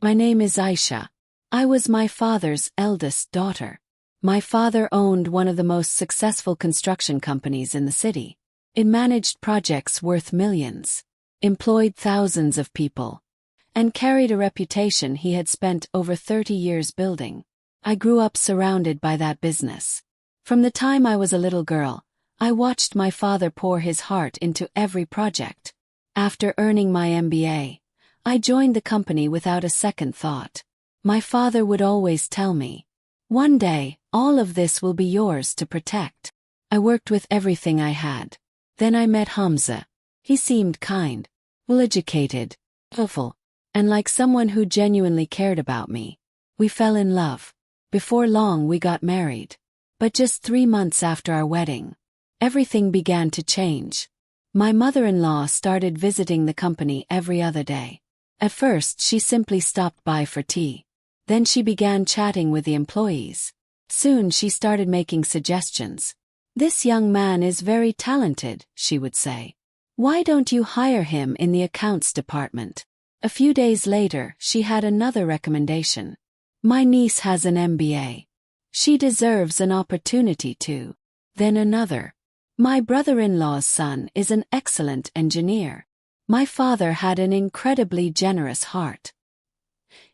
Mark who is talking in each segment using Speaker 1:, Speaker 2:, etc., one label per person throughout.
Speaker 1: My name is Ayesha. I was my father's eldest daughter. My father owned one of the most successful construction companies in the city. It managed projects worth millions, employed thousands of people, and carried a reputation he had spent over 30 years building. I grew up surrounded by that business. From the time I was a little girl, I watched my father pour his heart into every project. After earning my MBA, I joined the company without a second thought. My father would always tell me, "One day, all of this will be yours to protect." I worked with everything I had. Then I met Hamza. He seemed kind, well-educated, helpful, and like someone who genuinely cared about me. We fell in love. Before long we got married. But just 3 months after our wedding, everything began to change. My mother-in-law started visiting the company every other day. At first she simply stopped by for tea. Then she began chatting with the employees. Soon she started making suggestions. "This young man is very talented," she would say. "Why don't you hire him in the accounts department?" A few days later she had another recommendation. "My niece has an MBA. She deserves an opportunity too." Then another. "My brother-in-law's son is an excellent engineer." My father had an incredibly generous heart.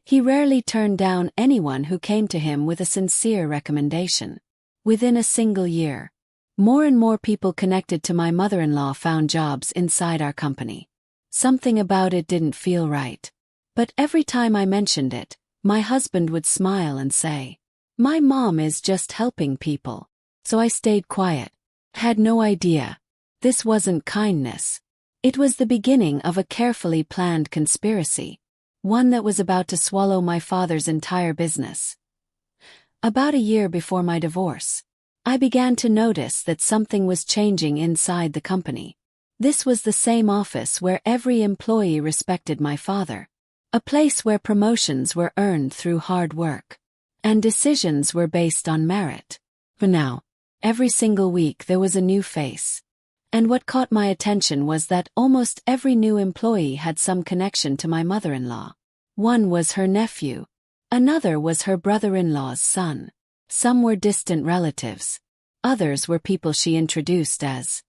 Speaker 1: He rarely turned down anyone who came to him with a sincere recommendation. Within a single year, more and more people connected to my mother-in-law found jobs inside our company. Something about it didn't feel right. But every time I mentioned it, my husband would smile and say, "My mom is just helping people." So I stayed quiet. I had no idea. This wasn't kindness. It was the beginning of a carefully planned conspiracy, one that was about to swallow my father's entire business. About a year before my divorce, I began to notice that something was changing inside the company. This was the same office where every employee respected my father, a place where promotions were earned through hard work, and decisions were based on merit. But now, every single week there was a new face. And what caught my attention was that almost every new employee had some connection to my mother-in-law. One was her nephew. Another was her brother-in-law's son. Some were distant relatives. Others were people she introduced as,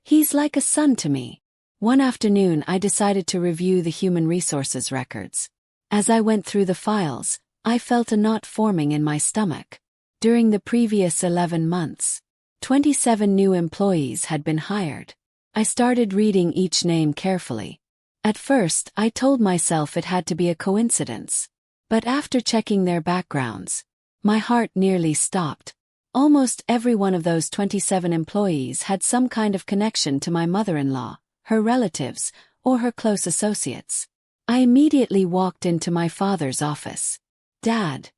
Speaker 1: "He's like a son to me." One afternoon I decided to review the human resources records. As I went through the files, I felt a knot forming in my stomach. During the previous 11 months, 27 new employees had been hired. I started reading each name carefully. At first, I told myself it had to be a coincidence. But after checking their backgrounds, my heart nearly stopped. Almost every one of those 27 employees had some kind of connection to my mother-in-law, her relatives, or her close associates. I immediately walked into my father's office. "Dad,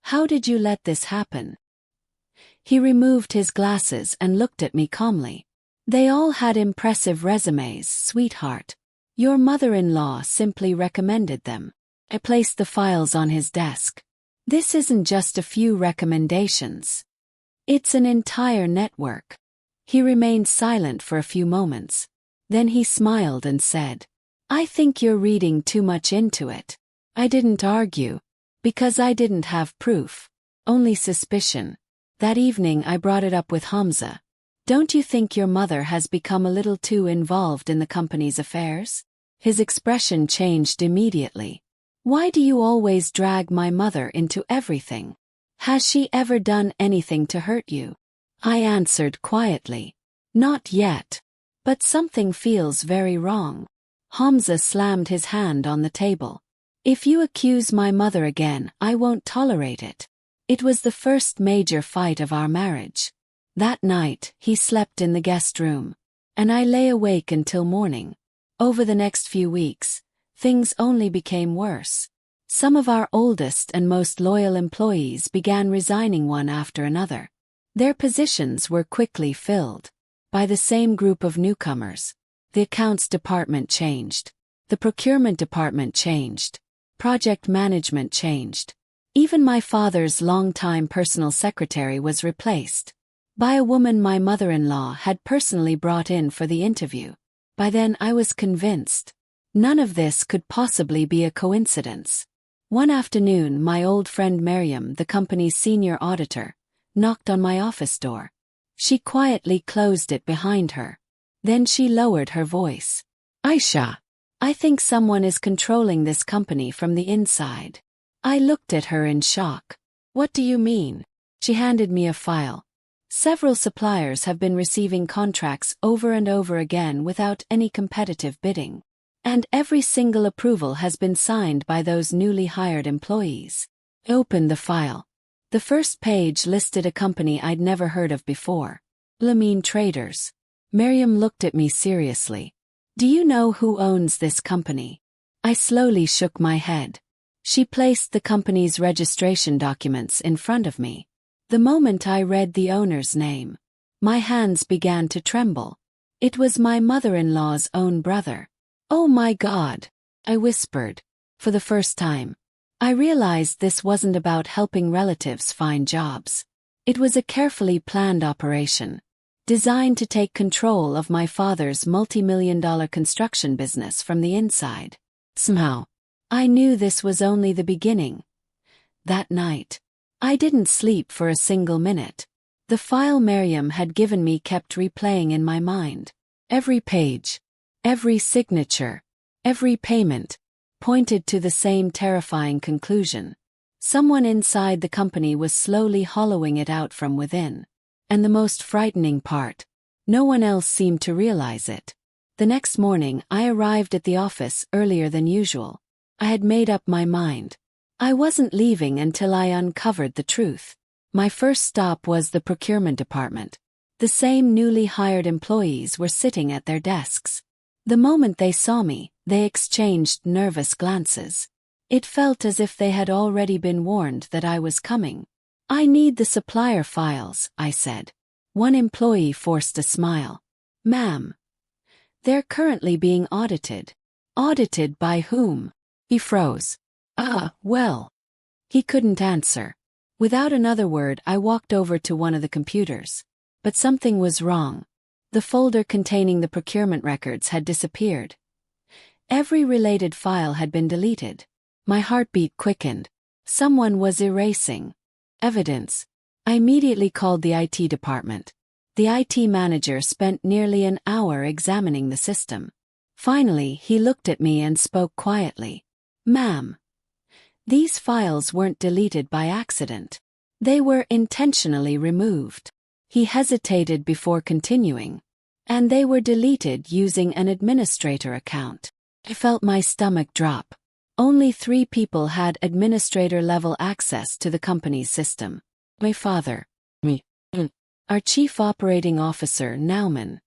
Speaker 1: how did you let this happen?" He removed his glasses and looked at me calmly. "They all had impressive resumes, sweetheart. Your mother-in-law simply recommended them." I placed the files on his desk. "This isn't just a few recommendations. It's an entire network." He remained silent for a few moments. Then he smiled and said, "I think you're reading too much into it." I didn't argue, because I didn't have proof, only suspicion. That evening I brought it up with Hamza. "Don't you think your mother has become a little too involved in the company's affairs?" His expression changed immediately. "Why do you always drag my mother into everything? Has she ever done anything to hurt you?" I answered quietly, "Not yet. But something feels very wrong." Hamza slammed his hand on the table. "If you accuse my mother again, I won't tolerate it." It was the first major fight of our marriage. That night, he slept in the guest room, and I lay awake until morning. Over the next few weeks, things only became worse. Some of our oldest and most loyal employees began resigning one after another. Their positions were quickly filled by the same group of newcomers. The accounts department changed. The procurement department changed. Project management changed. Even my father's longtime personal secretary was replaced by a woman my mother-in-law had personally brought in for the interview. By then I was convinced None of this could possibly be a coincidence. One afternoon, my old friend Miriam, the company's senior auditor, knocked on my office door. She quietly closed it behind her. Then she lowered her voice. Ayesha, I think someone is controlling this company from the inside. I looked at her in shock. What do you mean? She handed me a file. Several suppliers have been receiving contracts over and over again without any competitive bidding. And every single approval has been signed by those newly hired employees. I opened the file. The first page listed a company I'd never heard of before. Lamine Traders. Miriam looked at me seriously. Do you know who owns this company? I slowly shook my head. She placed the company's registration documents in front of me. The moment I read the owner's name, my hands began to tremble. It was my mother-in-law's own brother. Oh my God, I whispered. For the first time, I realized this wasn't about helping relatives find jobs. It was a carefully planned operation, designed to take control of my father's multi-million-dollar construction business from the inside. Somehow, I knew this was only the beginning. That night, I didn't sleep for a single minute. The file Miriam had given me kept replaying in my mind. Every page, every signature, every payment, pointed to the same terrifying conclusion. Someone inside the company was slowly hollowing it out from within. And the most frightening part, no one else seemed to realize it. The next morning, I arrived at the office earlier than usual. I had made up my mind. I wasn't leaving until I uncovered the truth. My first stop was the procurement department. The same newly hired employees were sitting at their desks. The moment they saw me, they exchanged nervous glances. It felt as if they had already been warned that I was coming. I need the supplier files, I said. One employee forced a smile. Ma'am, they're currently being audited. Audited by whom? He froze. Well. He couldn't answer. Without another word, I walked over to one of the computers. But something was wrong. The folder containing the procurement records had disappeared. Every related file had been deleted. My heartbeat quickened. Someone was erasing evidence. I immediately called the IT department. The IT manager spent nearly an hour examining the system. Finally, he looked at me and spoke quietly. Ma'am, these files weren't deleted by accident. They were intentionally removed. He hesitated before continuing. And they were deleted using an administrator account. I felt my stomach drop. Only 3 people had administrator-level access to the company's system. My father, me, our chief operating officer, Nauman.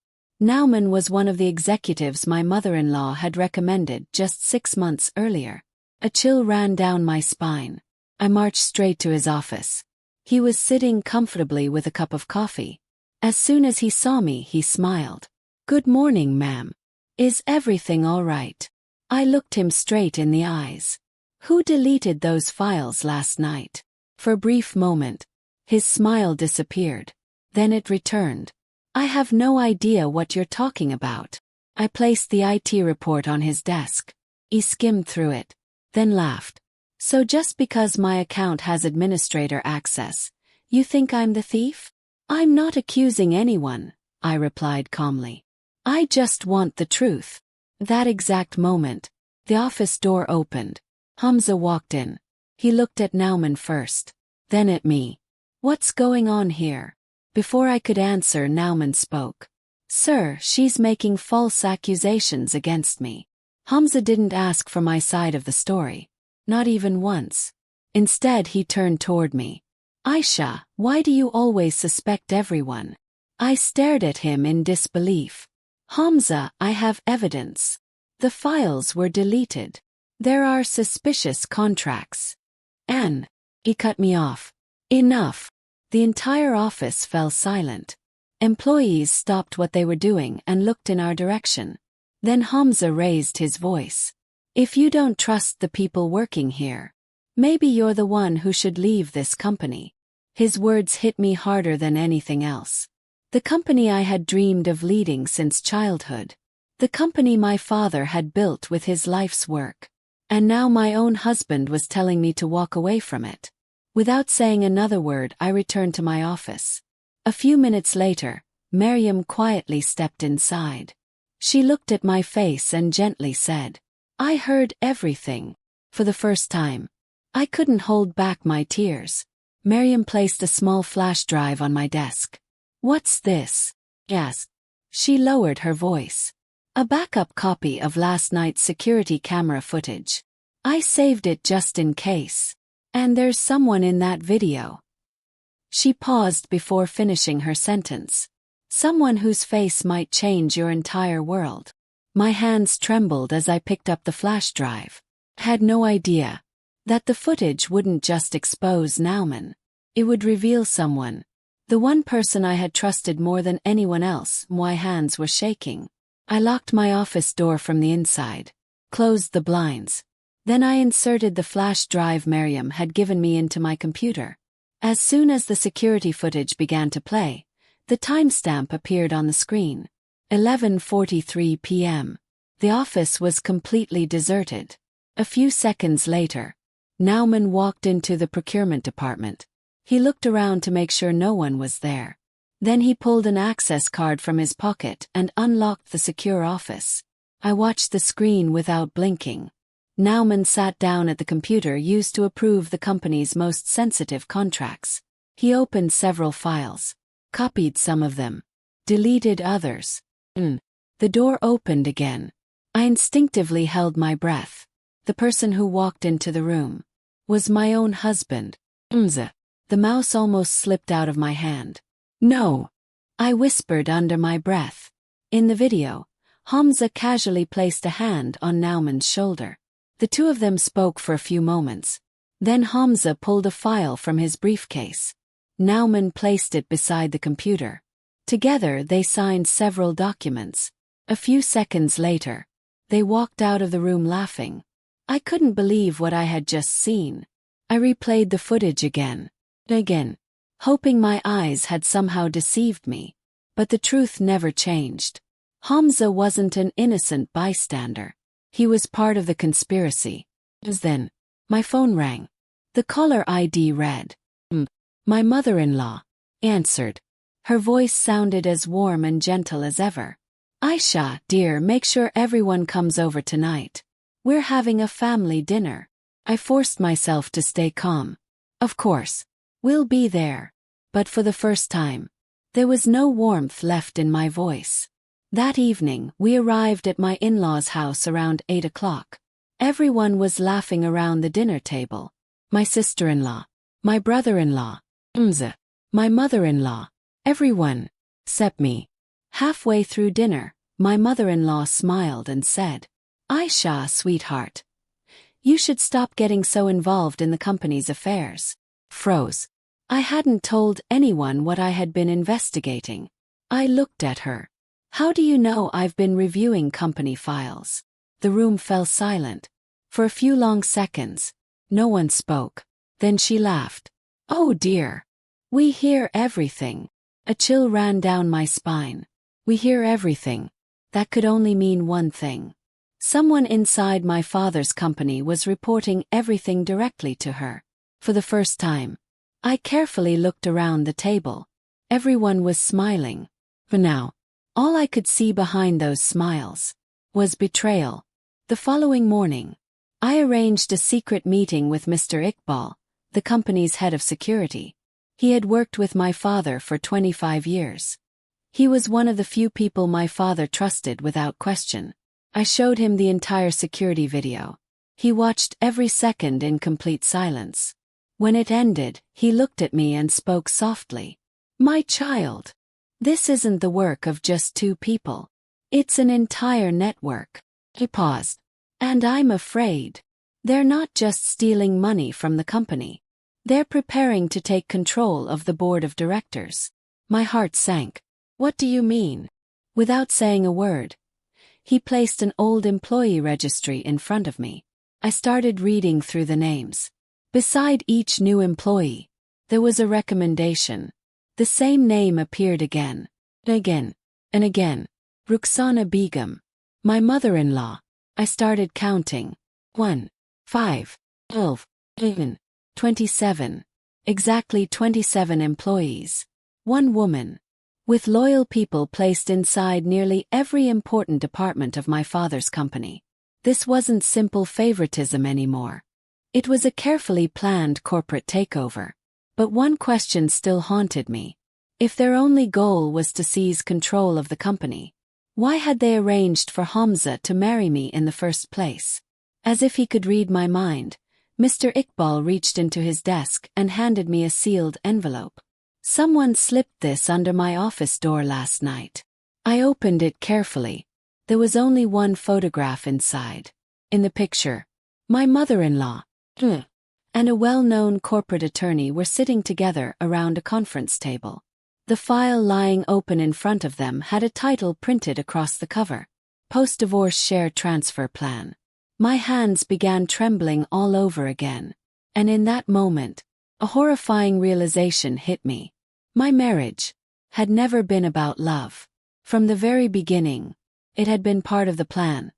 Speaker 1: Nauman was one of the executives my mother-in-law had recommended just 6 months earlier. A chill ran down my spine. I marched straight to his office. He was sitting comfortably with a cup of coffee. As soon as he saw me, he smiled. Good morning, ma'am. Is everything all right? I looked him straight in the eyes. Who deleted those files last night? For a brief moment, his smile disappeared. Then it returned. I have no idea what you're talking about. I placed the IT report on his desk. He skimmed through it, then laughed. So just because my account has administrator access, you think I'm the thief? I'm not accusing anyone, I replied calmly. I just want the truth. That exact moment, the office door opened. Hamza walked in. He looked at Nauman first, then at me. What's going on here? Before I could answer, Nauman spoke. Sir, she's making false accusations against me. Hamza didn't ask for my side of the story. Not even once. Instead, he turned toward me. Ayesha, why do you always suspect everyone? I stared at him in disbelief. Hamza, I have evidence. The files were deleted. There are suspicious contracts. And he cut me off. Enough. The entire office fell silent. Employees stopped what they were doing and looked in our direction. Then Hamza raised his voice. If you don't trust the people working here, maybe you're the one who should leave this company. His words hit me harder than anything else. The company I had dreamed of leading since childhood. The company my father had built with his life's work. And now my own husband was telling me to walk away from it. Without saying another word, I returned to my office. A few minutes later, Miriam quietly stepped inside. She looked at my face and gently said, "I heard everything." For the first time, I couldn't hold back my tears. Miriam placed a small flash drive on my desk. "What's this?" I asked. She lowered her voice. "A backup copy of last night's security camera footage. I saved it just in case. And there's someone in that video." She paused before finishing her sentence. "Someone whose face might change your entire world." My hands trembled as I picked up the flash drive. I had no idea that the footage wouldn't just expose Nauman. It would reveal someone. The one person I had trusted more than anyone else. My hands were shaking. I locked my office door from the inside, closed the blinds. Then I inserted the flash drive Miriam had given me into my computer. As soon as the security footage began to play, the timestamp appeared on the screen. 11:43 p.m. The office was completely deserted. A few seconds later, Nauman walked into the procurement department. He looked around to make sure no one was there. Then he pulled an access card from his pocket and unlocked the secure office. I watched the screen without blinking. Nauman sat down at the computer used to approve the company's most sensitive contracts. He opened several files, copied some of them, deleted others. The door opened again. I instinctively held my breath. The person who walked into the room was my own husband, Hamza. The mouse almost slipped out of my hand. "No," I whispered under my breath. In the video, Hamza casually placed a hand on Nauman's shoulder. The two of them spoke for a few moments. Then Hamza pulled a file from his briefcase. Nauman placed it beside the computer. Together they signed several documents. A few seconds later, they walked out of the room laughing. I couldn't believe what I had just seen. I replayed the footage again, hoping my eyes had somehow deceived me. But the truth never changed. Hamza wasn't an innocent bystander. He was part of the conspiracy. Then, my phone rang. The caller ID read, "My mother-in-law," answered. Her voice sounded as warm and gentle as ever. "Ayesha, dear, make sure everyone comes over tonight. We're having a family dinner." I forced myself to stay calm. "Of course. We'll be there." But for the first time, there was no warmth left in my voice. That evening, we arrived at my in-laws' house around 8 o'clock. Everyone was laughing around the dinner table. My sister-in-law, my brother-in-law, Hamza, my mother-in-law, everyone, except me. Halfway through dinner, my mother-in-law smiled and said, "Ayesha, sweetheart, you should stop getting so involved in the company's affairs." Froze. I hadn't told anyone what I had been investigating. I looked at her. "How do you know I've been reviewing company files?" The room fell silent. For a few long seconds, no one spoke. Then she laughed. "Oh dear. We hear everything." A chill ran down my spine. We hear everything. That could only mean one thing. Someone inside my father's company was reporting everything directly to her. For the first time, I carefully looked around the table. Everyone was smiling. For now, all I could see behind those smiles was betrayal. The following morning, I arranged a secret meeting with Mr. Iqbal, the company's head of security. He had worked with my father for 25 years. He was one of the few people my father trusted without question. I showed him the entire security video. He watched every second in complete silence. When it ended, he looked at me and spoke softly. "My child, this isn't the work of just two people. It's an entire network." He paused. "And I'm afraid they're not just stealing money from the company. They're preparing to take control of the board of directors." My heart sank. "What do you mean?" Without saying a word, he placed an old employee registry in front of me. I started reading through the names. Beside each new employee, there was a recommendation. The same name appeared again, and again, and again. Rukhsana Begum. My mother-in-law. I started counting. 1, 5, 12, 11, 27. Exactly 27 employees. One woman. With loyal people placed inside nearly every important department of my father's company. This wasn't simple favoritism anymore. It was a carefully planned corporate takeover. But one question still haunted me. If their only goal was to seize control of the company, why had they arranged for Hamza to marry me in the first place? As if he could read my mind, Mr. Iqbal reached into his desk and handed me a sealed envelope. Someone slipped this under my office door last night. I opened it carefully. There was only one photograph inside. In the picture, my mother-in-law and a well-known corporate attorney were sitting together around a conference table. The file lying open in front of them had a title printed across the cover. Post-divorce share transfer plan. My hands began trembling all over again. And in that moment, a horrifying realization hit me. My marriage had never been about love. From the very beginning, it had been part of the plan.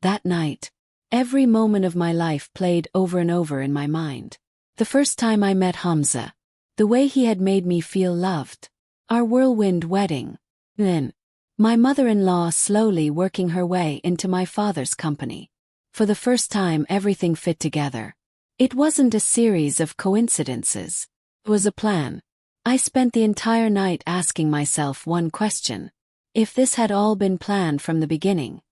Speaker 1: That night, every moment of my life played over and over in my mind. The first time I met Hamza, the way he had made me feel loved. Our whirlwind wedding. Then, my mother-in-law slowly working her way into my father's company. For the first time everything fit together. It wasn't a series of coincidences. It was a plan. I spent the entire night asking myself one question. If this had all been planned from the beginning,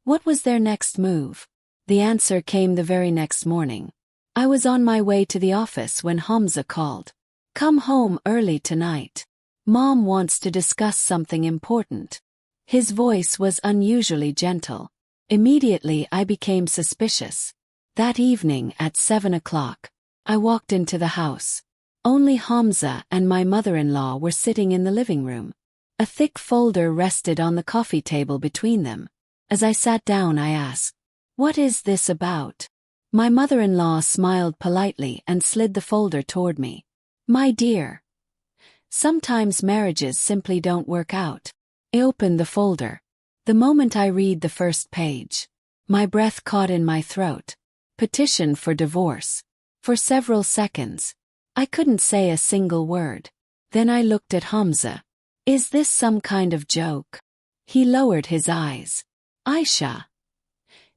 Speaker 1: what was their next move? The answer came the very next morning. I was on my way to the office when Hamza called. Come home early tonight. Mom wants to discuss something important. His voice was unusually gentle. Immediately I became suspicious. That evening at 7 o'clock, I walked into the house. Only Hamza and my mother-in-law were sitting in the living room. A thick folder rested on the coffee table between them. As I sat down I asked, "What is this about?" My mother-in-law smiled politely and slid the folder toward me. "My dear, sometimes marriages simply don't work out." I opened the folder. The moment I read the first page, my breath caught in my throat. Petition for divorce. For several seconds, I couldn't say a single word. Then I looked at Hamza. Is this some kind of joke? He lowered his eyes. Ayesha,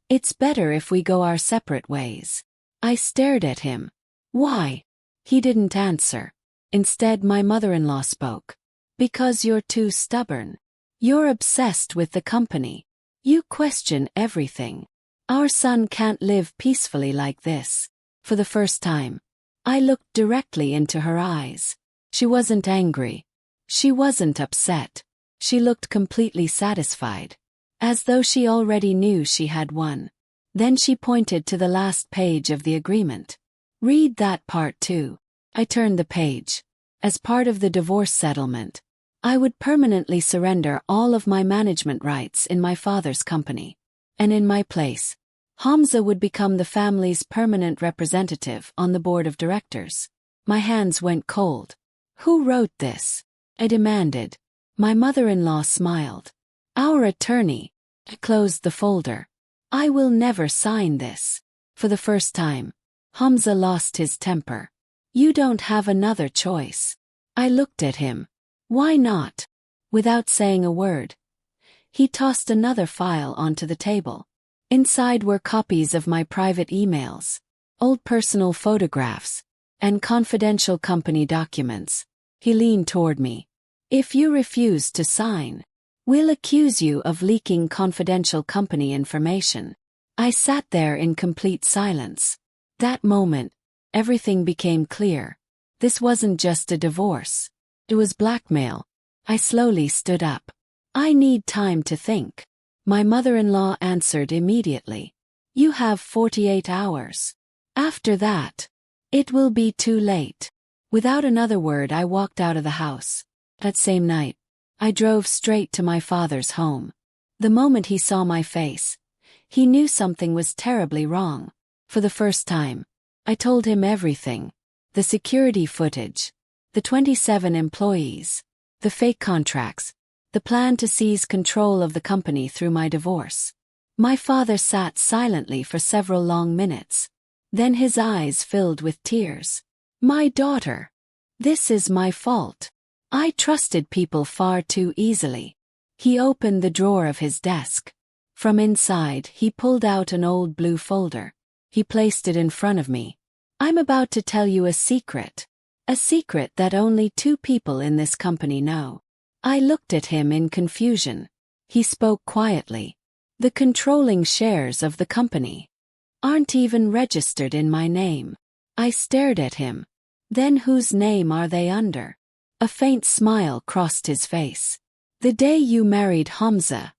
Speaker 1: it's better if we go our separate ways. I stared at him. Why? He didn't answer. Instead, my mother-in-law spoke. Because you're too stubborn. You're obsessed with the company. You question everything. Our son can't live peacefully like this. For the first time, I looked directly into her eyes. She wasn't angry. She wasn't upset. She looked completely satisfied. As though she already knew she had won. Then she pointed to the last page of the agreement. Read that part too. I turned the page. As part of the divorce settlement, I would permanently surrender all of my management rights in my father's company. And in my place, Hamza would become the family's permanent representative on the board of directors. My hands went cold. Who wrote this? I demanded. My mother-in-law smiled. Our attorney. I closed the folder. I will never sign this. For the first time, Hamza lost his temper. You don't have another choice. I looked at him. Why not? Without saying a word, he tossed another file onto the table. Inside were copies of my private emails, old personal photographs, and confidential company documents. He leaned toward me. If you refuse to sign, we'll accuse you of leaking confidential company information. I sat there in complete silence. That moment, everything became clear. This wasn't just a divorce. It was blackmail. I slowly stood up. I need time to think. My mother-in-law answered immediately. You have 48 hours. After that, it will be too late. Without another word, I walked out of the house. That same night, I drove straight to my father's home. The moment he saw my face, he knew something was terribly wrong. For the first time, I told him everything. The security footage, the 27 employees, the fake contracts, the plan to seize control of the company through my divorce. My father sat silently for several long minutes. Then his eyes filled with tears. My daughter. This is my fault. I trusted people far too easily. He opened the drawer of his desk. From inside, he pulled out an old blue folder. He placed it in front of me. I'm about to tell you a secret. A secret that only 2 people in this company know. I looked at him in confusion. He spoke quietly. The controlling shares of the company aren't even registered in my name. I stared at him. Then whose name are they under? A faint smile crossed his face. The day you married Hamza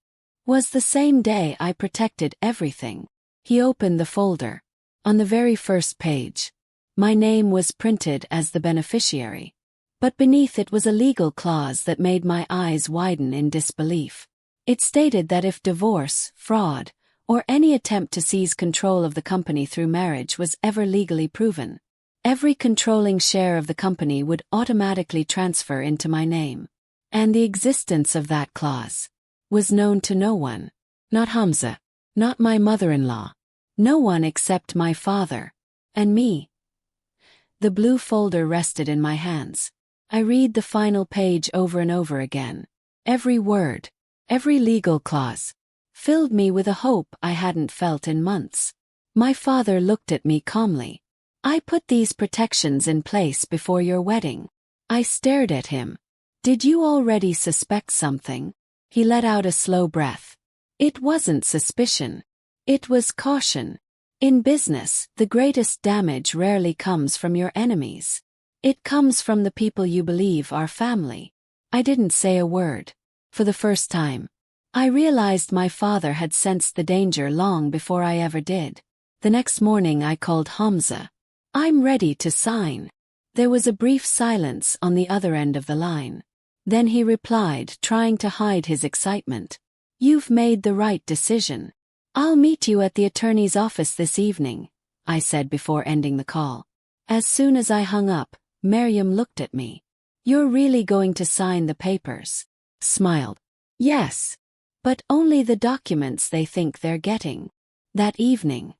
Speaker 1: was the same day I protected everything. He opened the folder. On the very first page, my name was printed as the beneficiary. But beneath it was a legal clause that made my eyes widen in disbelief. It stated that if divorce, fraud, or any attempt to seize control of the company through marriage was ever legally proven, every controlling share of the company would automatically transfer into my name. And the existence of that clause was known to no one. Not Hamza. Not my mother-in-law. No one except my father. And me. The blue folder rested in my hands. I read the final page over and over again. Every word, every legal clause, filled me with a hope I hadn't felt in months. My father looked at me calmly. I put these protections in place before your wedding. I stared at him. Did you already suspect something? He let out a slow breath. It wasn't suspicion. It was caution. In business, the greatest damage rarely comes from your enemies. It comes from the people you believe are family. I didn't say a word. For the first time, I realized my father had sensed the danger long before I ever did. The next morning I called Hamza. I'm ready to sign. There was a brief silence on the other end of the line. Then he replied, trying to hide his excitement. You've made the right decision. I'll meet you at the attorney's office this evening, I said before ending the call. As soon as I hung up, Miriam looked at me. You're really going to sign the papers? Smiled. Yes. But only the documents they think they're getting. That evening,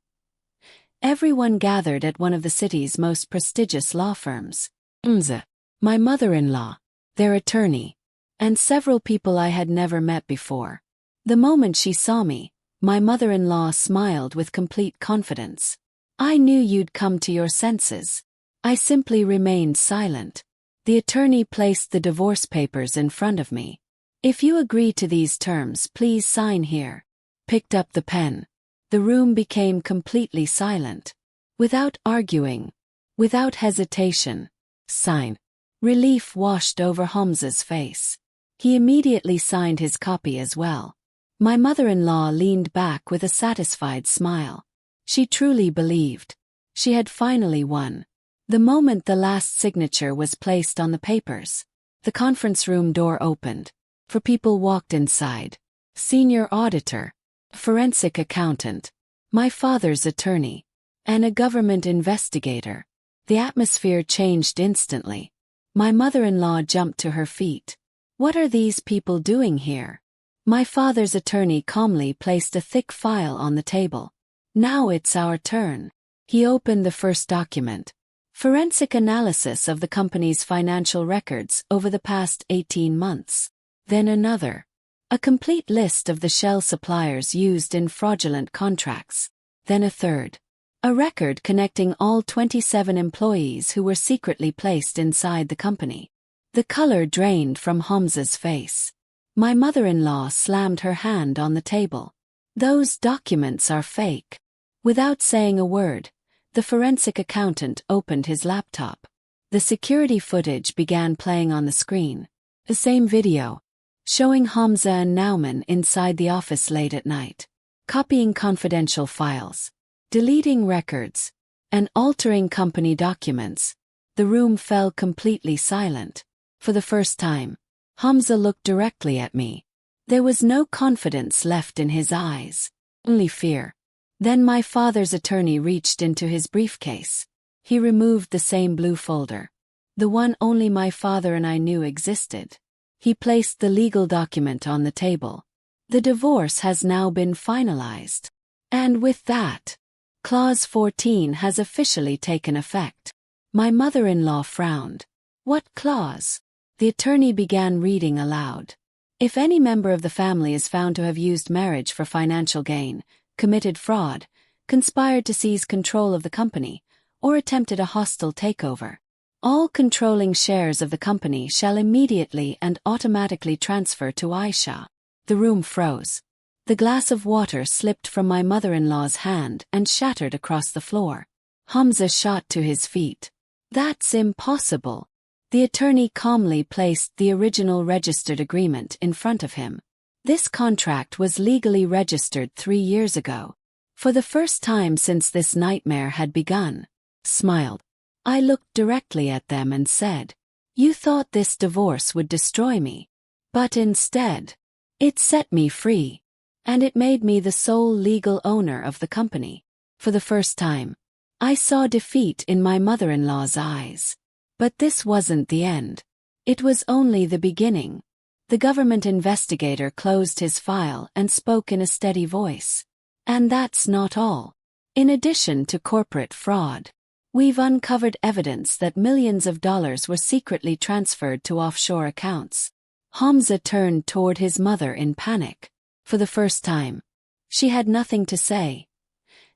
Speaker 1: everyone gathered at one of the city's most prestigious law firms. Hamza, my mother-in-law, their attorney, and several people I had never met before. The moment she saw me, my mother-in-law smiled with complete confidence. I knew you'd come to your senses. I simply remained silent. The attorney placed the divorce papers in front of me. If you agree to these terms, please sign here. Picked up the pen. The room became completely silent. Without arguing, without hesitation, sign. Relief washed over Hamza's face. He immediately signed his copy as well. My mother-in-law leaned back with a satisfied smile. She truly believed. She had finally won. The moment the last signature was placed on the papers, the conference room door opened. 4 people walked inside. Senior auditor, forensic accountant, my father's attorney, and a government investigator. The atmosphere changed instantly. My mother-in-law jumped to her feet. What are these people doing here? My father's attorney calmly placed a thick file on the table. Now it's our turn. He opened the first document. Forensic analysis of the company's financial records over the past 18 months. Then another. A complete list of the shell suppliers used in fraudulent contracts. Then a third. A record connecting all 27 employees who were secretly placed inside the company. The color drained from Hamza's face. My mother-in-law slammed her hand on the table. Those documents are fake. Without saying a word, the forensic accountant opened his laptop. The security footage began playing on the screen. The same video, showing Hamza and Nauman inside the office late at night, copying confidential files, deleting records, and altering company documents. The room fell completely silent. For the first time, Hamza looked directly at me. There was no confidence left in his eyes, only fear. Then my father's attorney reached into his briefcase. He removed the same blue folder, the one only my father and I knew existed. He placed the legal document on the table. The divorce has now been finalized. And with that, Clause 14 has officially taken effect. My mother-in-law frowned. What clause? The attorney began reading aloud. If any member of the family is found to have used marriage for financial gain, committed fraud, conspired to seize control of the company, or attempted a hostile takeover, all controlling shares of the company shall immediately and automatically transfer to Ayesha. The room froze. The glass of water slipped from my mother-in-law's hand and shattered across the floor. Hamza shot to his feet. That's impossible. The attorney calmly placed the original registered agreement in front of him. This contract was legally registered 3 years ago. For the first time since this nightmare had begun. Smiled. I looked directly at them and said, "You thought this divorce would destroy me. But instead, it set me free. And it made me the sole legal owner of the company." For the first time, I saw defeat in my mother-in-law's eyes. But this wasn't the end. It was only the beginning. The government investigator closed his file and spoke in a steady voice. And that's not all. In addition to corporate fraud, we've uncovered evidence that millions of dollars were secretly transferred to offshore accounts. Hamza turned toward his mother in panic. For the first time, she had nothing to say.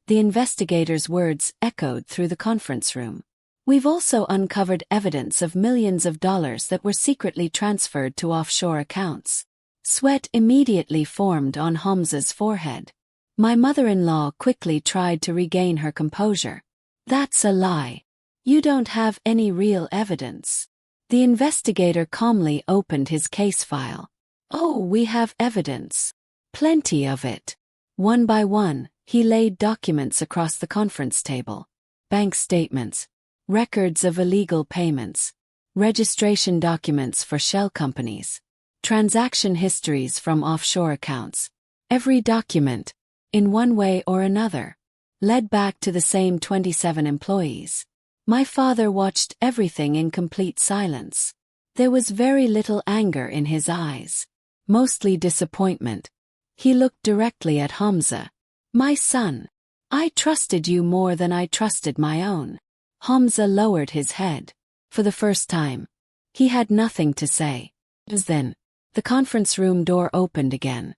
Speaker 1: The investigator's words echoed through the conference room. We've also uncovered evidence of millions of dollars that were secretly transferred to offshore accounts. Sweat immediately formed on Hamza's forehead. My mother-in-law quickly tried to regain her composure. That's a lie. You don't have any real evidence. The investigator calmly opened his case file. Oh, we have evidence. Plenty of it. One by one, he laid documents across the conference table. Bank statements, records of illegal payments, registration documents for shell companies, transaction histories from offshore accounts. Every document, in one way or another, led back to the same 27 employees. My father watched everything in complete silence. There was very little anger in his eyes, mostly disappointment. He looked directly at Hamza. My son, I trusted you more than I trusted my own. Hamza lowered his head. For the first time, he had nothing to say. Then, the conference room door opened again.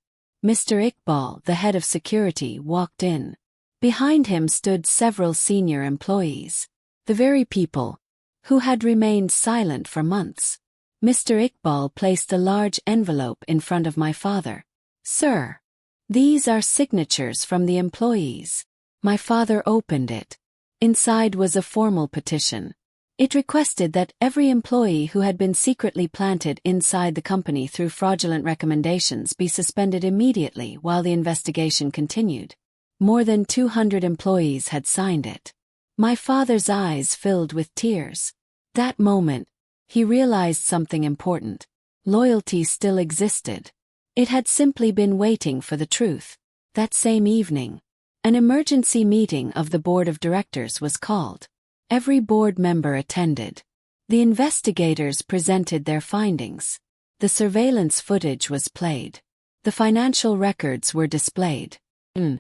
Speaker 1: Mr. Iqbal, the head of security, walked in. Behind him stood several senior employees. The very people who had remained silent for months. Mr. Iqbal placed a large envelope in front of my father. Sir, these are signatures from the employees. My father opened it. Inside was a formal petition. It requested that every employee who had been secretly planted inside the company through fraudulent recommendations be suspended immediately while the investigation continued. More than 200 employees had signed it. My father's eyes filled with tears. That moment, he realized something important. Loyalty still existed. It had simply been waiting for the truth. That same evening, an emergency meeting of the board of directors was called. Every board member attended. The investigators presented their findings. The surveillance footage was played. The financial records were displayed. The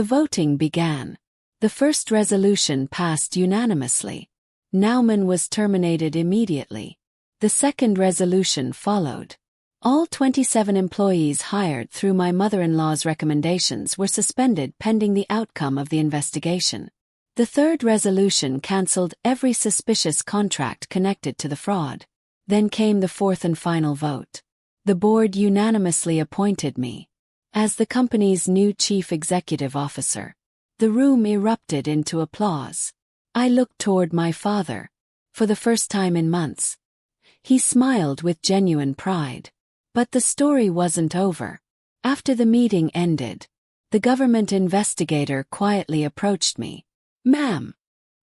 Speaker 1: voting began. The first resolution passed unanimously. Nauman was terminated immediately. The second resolution followed. All 27 employees hired through my mother-in-law's recommendations were suspended pending the outcome of the investigation. The third resolution cancelled every suspicious contract connected to the fraud. Then came the fourth and final vote. The board unanimously appointed me as the company's new chief executive officer. The room erupted into applause. I looked toward my father. For the first time in months, he smiled with genuine pride. But the story wasn't over. After the meeting ended, the government investigator quietly approached me. Ma'am,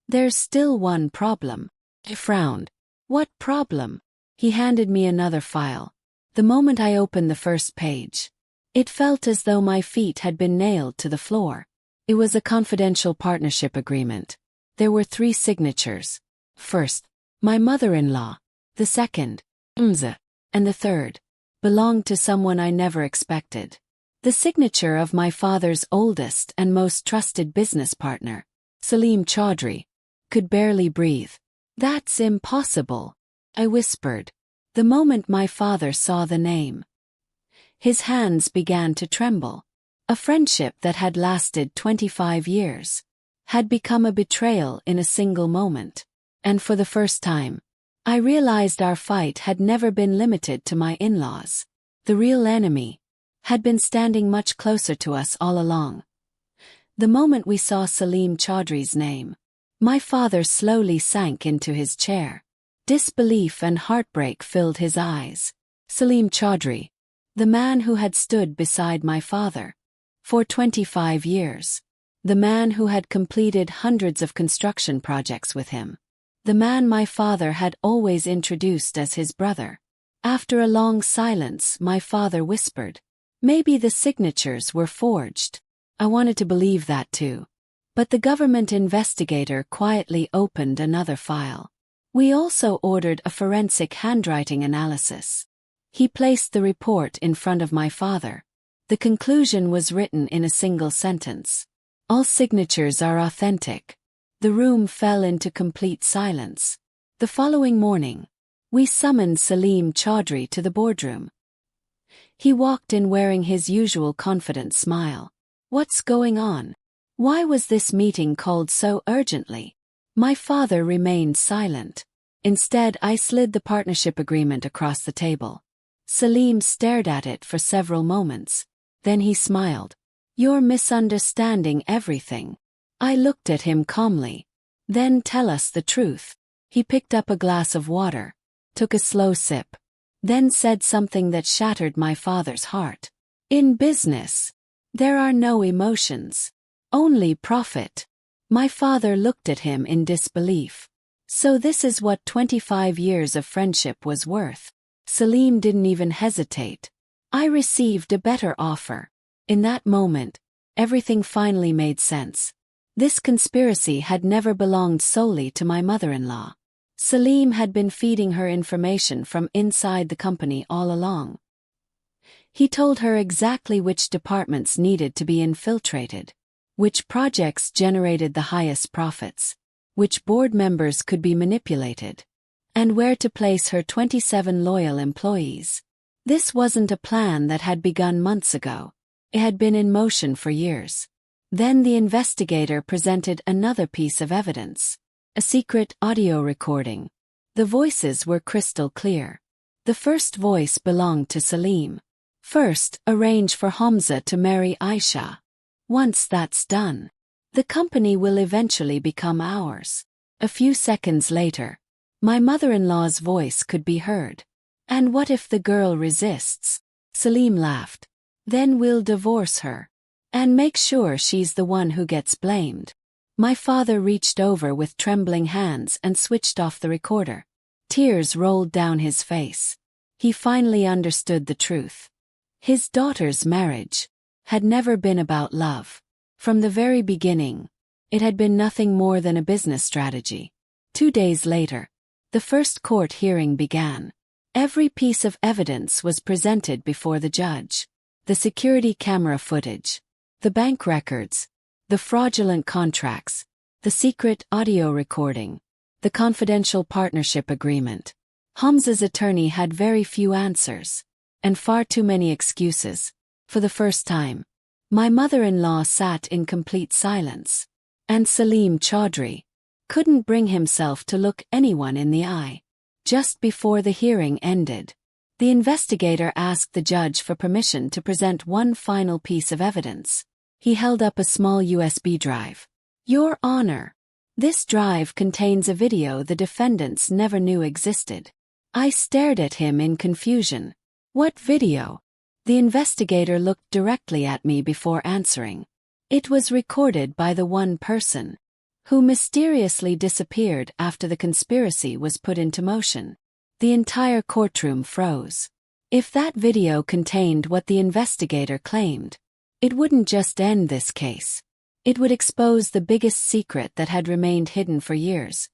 Speaker 1: there's still one problem. I frowned. What problem? He handed me another file. The moment I opened the first page, it felt as though my feet had been nailed to the floor. It was a confidential partnership agreement. There were 3 signatures. First, my mother-in-law. The second, Hamza. And the third, belonged to someone I never expected. The signature of my father's oldest and most trusted business partner, Salim Chaudhry, could barely breathe. "That's impossible," I whispered, the moment my father saw the name. His hands began to tremble. A friendship that had lasted 25 years had become a betrayal in a single moment. And for the first time, I realized our fight had never been limited to my in-laws. The real enemy had been standing much closer to us all along. The moment we saw Salim Chaudhry's name, my father slowly sank into his chair. Disbelief and heartbreak filled his eyes. Salim Chaudhry, the man who had stood beside my father for 25 years. The man who had completed hundreds of construction projects with him. The man my father had always introduced as his brother. After a long silence, my father whispered, "Maybe the signatures were forged." I wanted to believe that too. But the government investigator quietly opened another file. We also ordered a forensic handwriting analysis. He placed the report in front of my father. The conclusion was written in a single sentence. "All signatures are authentic." The room fell into complete silence. The following morning, we summoned Salim Chaudhry to the boardroom. He walked in wearing his usual confident smile. "What's going on? Why was this meeting called so urgently?" My father remained silent. Instead, I slid the partnership agreement across the table. Salim stared at it for several moments. Then he smiled. "You're misunderstanding everything." I looked at him calmly. "Then tell us the truth." He picked up a glass of water, took a slow sip, then said something that shattered my father's heart. "In business, there are no emotions, only profit." My father looked at him in disbelief. So this is what 25 years of friendship was worth. Salim didn't even hesitate. I received a better offer. In that moment, everything finally made sense. This conspiracy had never belonged solely to my mother-in-law. Salim had been feeding her information from inside the company all along. He told her exactly which departments needed to be infiltrated, which projects generated the highest profits, which board members could be manipulated, and where to place her 27 loyal employees. This wasn't a plan that had begun months ago. It had been in motion for years. Then the investigator presented another piece of evidence. A secret audio recording. The voices were crystal clear. The first voice belonged to Salim. "First, arrange for Hamza to marry Ayesha. Once that's done, the company will eventually become ours." A few seconds later, my mother-in-law's voice could be heard. "And what if the girl resists?" Salim laughed. "Then we'll divorce her. And make sure she's the one who gets blamed." My father reached over with trembling hands and switched off the recorder. Tears rolled down his face. He finally understood the truth. His daughter's marriage had never been about love. From the very beginning, it had been nothing more than a business strategy. 2 days later, the first court hearing began. Every piece of evidence was presented before the judge. The security camera footage, the bank records, the fraudulent contracts, the secret audio recording, the confidential partnership agreement. Hamza's attorney had very few answers, and far too many excuses. For the first time, my mother-in-law sat in complete silence, and Salim Chaudhry couldn't bring himself to look anyone in the eye. Just before the hearing ended, the investigator asked the judge for permission to present one final piece of evidence. He held up a small USB drive. "Your Honor, this drive contains a video the defendants never knew existed." I stared at him in confusion. "What video?" The investigator looked directly at me before answering. "It was recorded by the one person who mysteriously disappeared after the conspiracy was put into motion." The entire courtroom froze. If that video contained what the investigator claimed, it wouldn't just end this case. It would expose the biggest secret that had remained hidden for years.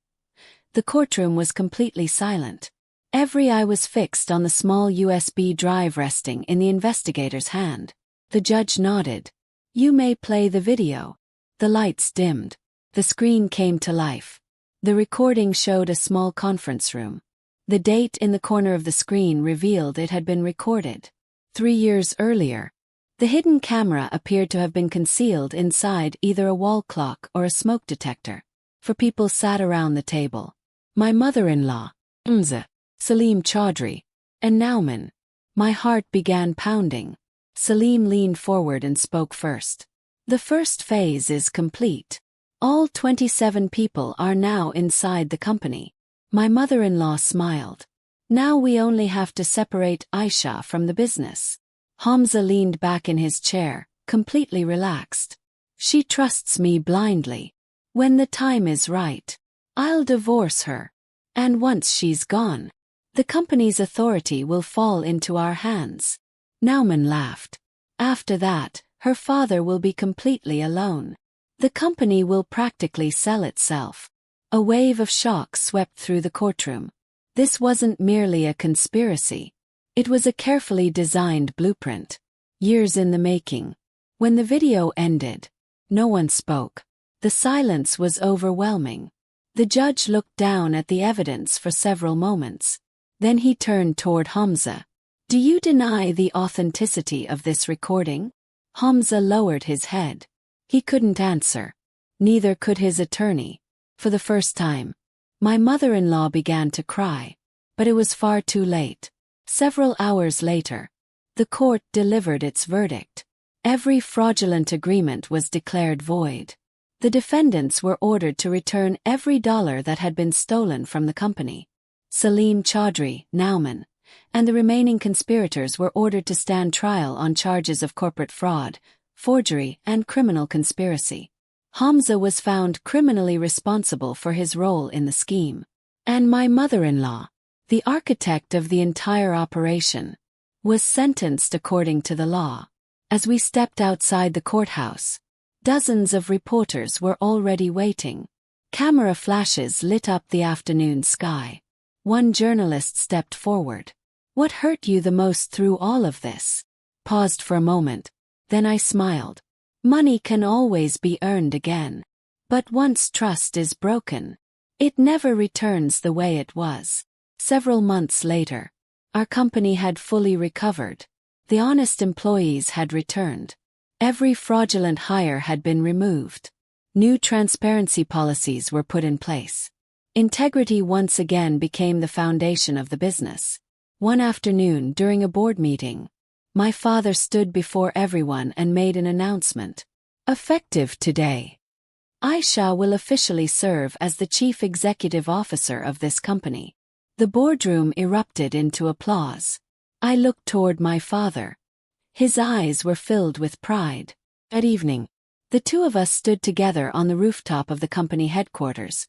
Speaker 1: The courtroom was completely silent. Every eye was fixed on the small USB drive resting in the investigator's hand. The judge nodded. "You may play the video." The lights dimmed. The screen came to life. The recording showed a small conference room. The date in the corner of the screen revealed it had been recorded 3 years earlier. The hidden camera appeared to have been concealed inside either a wall clock or a smoke detector. 4 people sat around the table. My mother-in-law, Hamza, Salim Chaudhry, and Nauman. My heart began pounding. Salim leaned forward and spoke first. "The first phase is complete. All 27 people are now inside the company." My mother-in-law smiled. "Now we only have to separate Ayesha from the business." Hamza leaned back in his chair, completely relaxed. "She trusts me blindly. When the time is right, I'll divorce her. And once she's gone, the company's authority will fall into our hands." Nauman laughed. "After that, her father will be completely alone. The company will practically sell itself." A wave of shock swept through the courtroom. This wasn't merely a conspiracy. It was a carefully designed blueprint. Years in the making. When the video ended, no one spoke. The silence was overwhelming. The judge looked down at the evidence for several moments. Then he turned toward Hamza. "Do you deny the authenticity of this recording?" Hamza lowered his head. He couldn't answer. Neither could his attorney. For the first time, my mother-in-law began to cry. But it was far too late. Several hours later, the court delivered its verdict. Every fraudulent agreement was declared void. The defendants were ordered to return every dollar that had been stolen from the company. Salim Chaudhry, Nauman, and the remaining conspirators were ordered to stand trial on charges of corporate fraud, forgery, and criminal conspiracy. Hamza was found criminally responsible for his role in the scheme. And my mother-in-law, the architect of the entire operation, was sentenced according to the law. As we stepped outside the courthouse, dozens of reporters were already waiting. Camera flashes lit up the afternoon sky. One journalist stepped forward. "What hurt you the most through all of this?" Paused for a moment. Then I smiled. "Money can always be earned again. But once trust is broken, it never returns the way it was." Several months later, our company had fully recovered. The honest employees had returned. Every fraudulent hire had been removed. New transparency policies were put in place. Integrity once again became the foundation of the business. One afternoon during a board meeting, my father stood before everyone and made an announcement. "Effective today, Ayesha will officially serve as the chief executive officer of this company." The boardroom erupted into applause. I looked toward my father. His eyes were filled with pride. That evening, the two of us stood together on the rooftop of the company headquarters,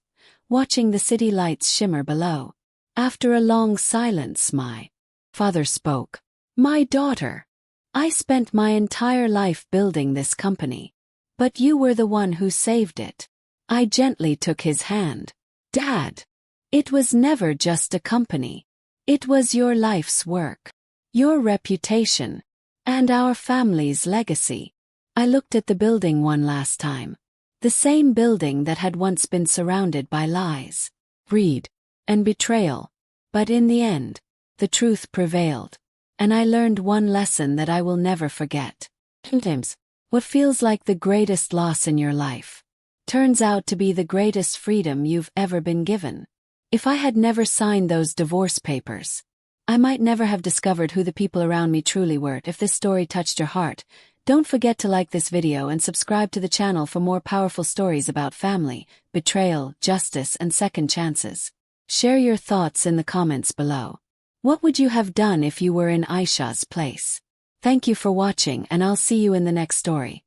Speaker 1: watching the city lights shimmer below. After a long silence, my father spoke. "My daughter, I spent my entire life building this company, but you were the one who saved it." I gently took his hand. "Dad, it was never just a company. It was your life's work, your reputation, and our family's legacy." I looked at the building one last time. The same building that had once been surrounded by lies, greed, and betrayal. But in the end, the truth prevailed. And I learned one lesson that I will never forget. Sometimes, what feels like the greatest loss in your life turns out to be the greatest freedom you've ever been given. If I had never signed those divorce papers, I might never have discovered who the people around me truly were. If this story touched your heart, don't forget to like this video and subscribe to the channel for more powerful stories about family, betrayal, justice, and second chances. Share your thoughts in the comments below. What would you have done if you were in Ayesha's place? Thank you for watching, and I'll see you in the next story.